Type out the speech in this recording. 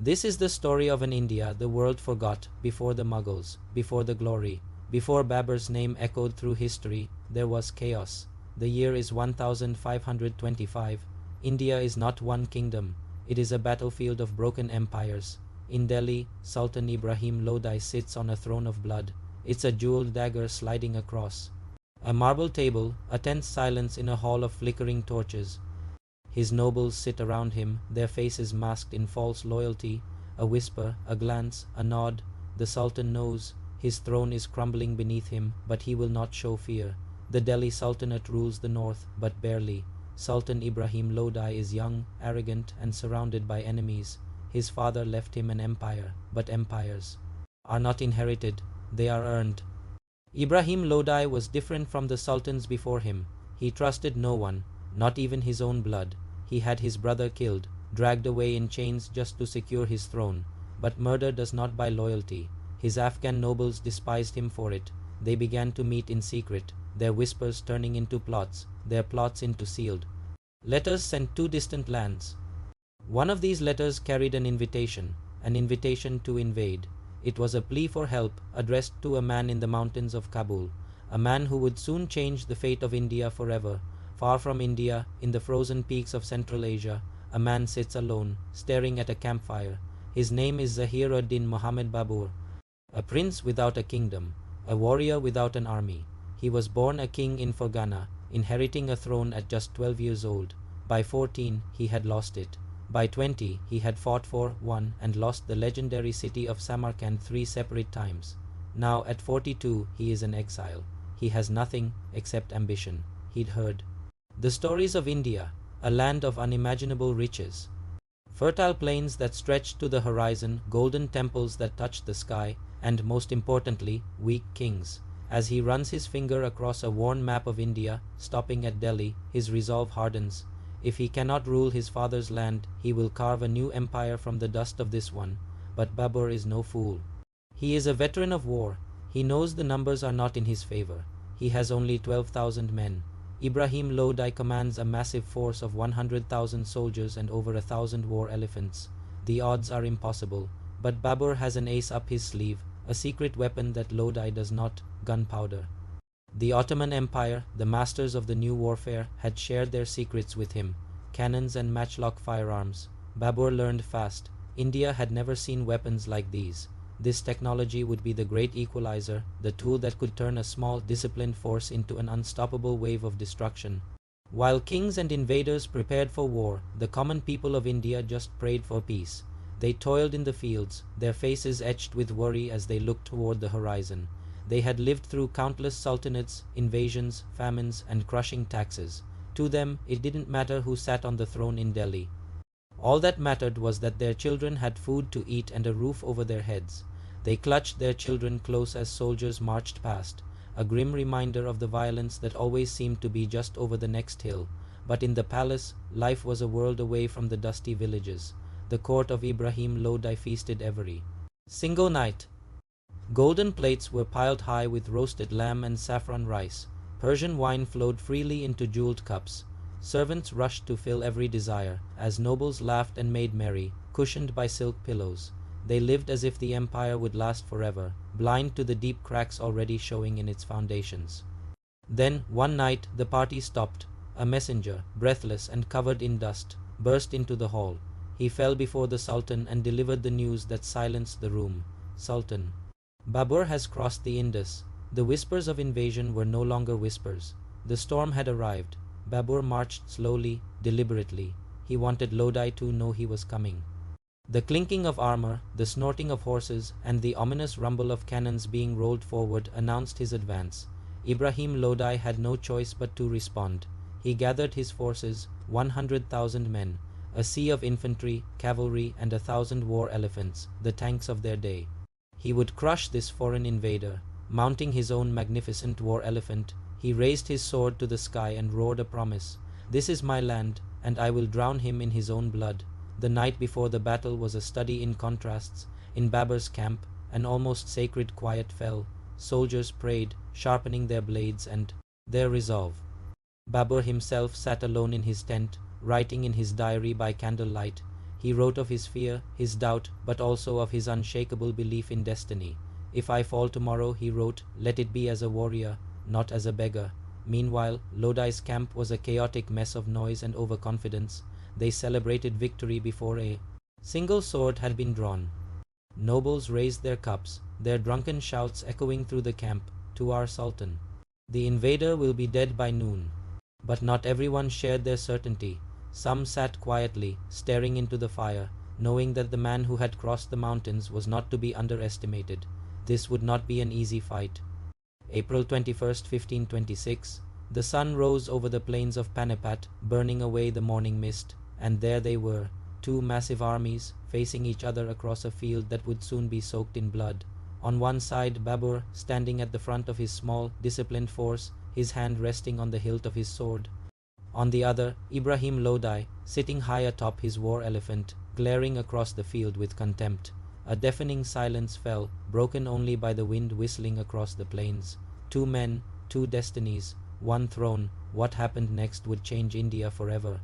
This is the story of an India the world forgot, before the Mughals, before the glory. Before Babur's name echoed through history, there was chaos. The year is 1525. India is not one kingdom. It is a battlefield of broken empires. In Delhi, Sultan Ibrahim Lodi sits on a throne of blood. It's a jeweled dagger sliding across a marble table, a tense silence in a hall of flickering torches. His nobles sit around him, their faces masked in false loyalty. A whisper, a glance, a nod. The Sultan knows. His throne is crumbling beneath him, but he will not show fear. The Delhi Sultanate rules the north, but barely. Sultan Ibrahim Lodi is young, arrogant, and surrounded by enemies. His father left him an empire, but empires are not inherited, they are earned. Ibrahim Lodi was different from the sultans before him. He trusted no one, not even his own blood. He had his brother killed, dragged away in chains just to secure his throne. But murder does not buy loyalty. His Afghan nobles despised him for it. They began to meet in secret, their whispers turning into plots, their plots into sealed letters sent to distant lands. One of these letters carried an invitation to invade. It was a plea for help, addressed to a man in the mountains of Kabul, a man who would soon change the fate of India forever. Far from India, in the frozen peaks of Central Asia, a man sits alone, staring at a campfire. His name is Zahir-ud-Din Muhammad Babur, a prince without a kingdom, a warrior without an army. He was born a king in Fergana, inheriting a throne at just 12 years old. By 14, he had lost it. By 20, he had fought for, won, and lost the legendary city of Samarkand 3 separate times. Now, at 42, he is an exile. He has nothing except ambition. He'd heard the stories of India, a land of unimaginable riches. Fertile plains that stretched to the horizon, golden temples that touched the sky, and most importantly, weak kings. As he runs his finger across a worn map of India, stopping at Delhi, his resolve hardens. If he cannot rule his father's land, he will carve a new empire from the dust of this one. But Babur is no fool. He is a veteran of war. He knows the numbers are not in his favor. He has only 12,000 men. Ibrahim Lodi commands a massive force of 100,000 soldiers and over 1,000 war elephants. The odds are impossible. But Babur has an ace up his sleeve, a secret weapon that Lodi does not: gunpowder. The Ottoman Empire, the masters of the new warfare, had shared their secrets with him: cannons and matchlock firearms. Babur learned fast. India had never seen weapons like these. This technology would be the great equalizer, the tool that could turn a small, disciplined force into an unstoppable wave of destruction. While kings and invaders prepared for war, the common people of India just prayed for peace. They toiled in the fields, their faces etched with worry as they looked toward the horizon. They had lived through countless sultanates, invasions, famines, and crushing taxes. To them, it didn't matter who sat on the throne in Delhi. All that mattered was that their children had food to eat and a roof over their heads. They clutched their children close as soldiers marched past, a grim reminder of the violence that always seemed to be just over the next hill. But in the palace, life was a world away from the dusty villages. The court of Ibrahim Lodi feasted every single night. Golden plates were piled high with roasted lamb and saffron rice. Persian wine flowed freely into jeweled cups. Servants rushed to fill every desire, as nobles laughed and made merry, cushioned by silk pillows. They lived as if the empire would last forever, blind to the deep cracks already showing in its foundations. Then, one night, the party stopped. A messenger, breathless and covered in dust, burst into the hall. He fell before the Sultan and delivered the news that silenced the room. Sultan, Babur has crossed the Indus. The whispers of invasion were no longer whispers. The storm had arrived. Babur marched slowly, deliberately. He wanted Lodi to know he was coming. The clinking of armor, the snorting of horses, and the ominous rumble of cannons being rolled forward announced his advance. Ibrahim Lodi had no choice but to respond. He gathered his forces, 100,000 men, a sea of infantry, cavalry, and 1,000 war elephants, the tanks of their day. He would crush this foreign invader. Mounting his own magnificent war elephant, he raised his sword to the sky and roared a promise. This is my land, and I will drown him in his own blood. The night before the battle was a study in contrasts. In Babur's camp, an almost sacred quiet fell. Soldiers prayed, sharpening their blades and their resolve. Babur himself sat alone in his tent, writing in his diary by candlelight. He wrote of his fear, his doubt, but also of his unshakable belief in destiny. "If I fall tomorrow," he wrote, "let it be as a warrior, not as a beggar." Meanwhile, Lodi's camp was a chaotic mess of noise and overconfidence. They celebrated victory before a single sword had been drawn. Nobles raised their cups, their drunken shouts echoing through the camp, "To our Sultan. The invader will be dead by noon." But not everyone shared their certainty. Some sat quietly, staring into the fire, knowing that the man who had crossed the mountains was not to be underestimated. This would not be an easy fight. April 21st, 1526. The sun rose over the plains of Panipat, burning away the morning mist, and there they were, two massive armies, facing each other across a field that would soon be soaked in blood. On one side, Babur, standing at the front of his small, disciplined force, his hand resting on the hilt of his sword. On the other, Ibrahim Lodi, sitting high atop his war elephant, glaring across the field with contempt. A deafening silence fell, broken only by the wind whistling across the plains. Two men, two destinies, one throne. What happened next would change India forever.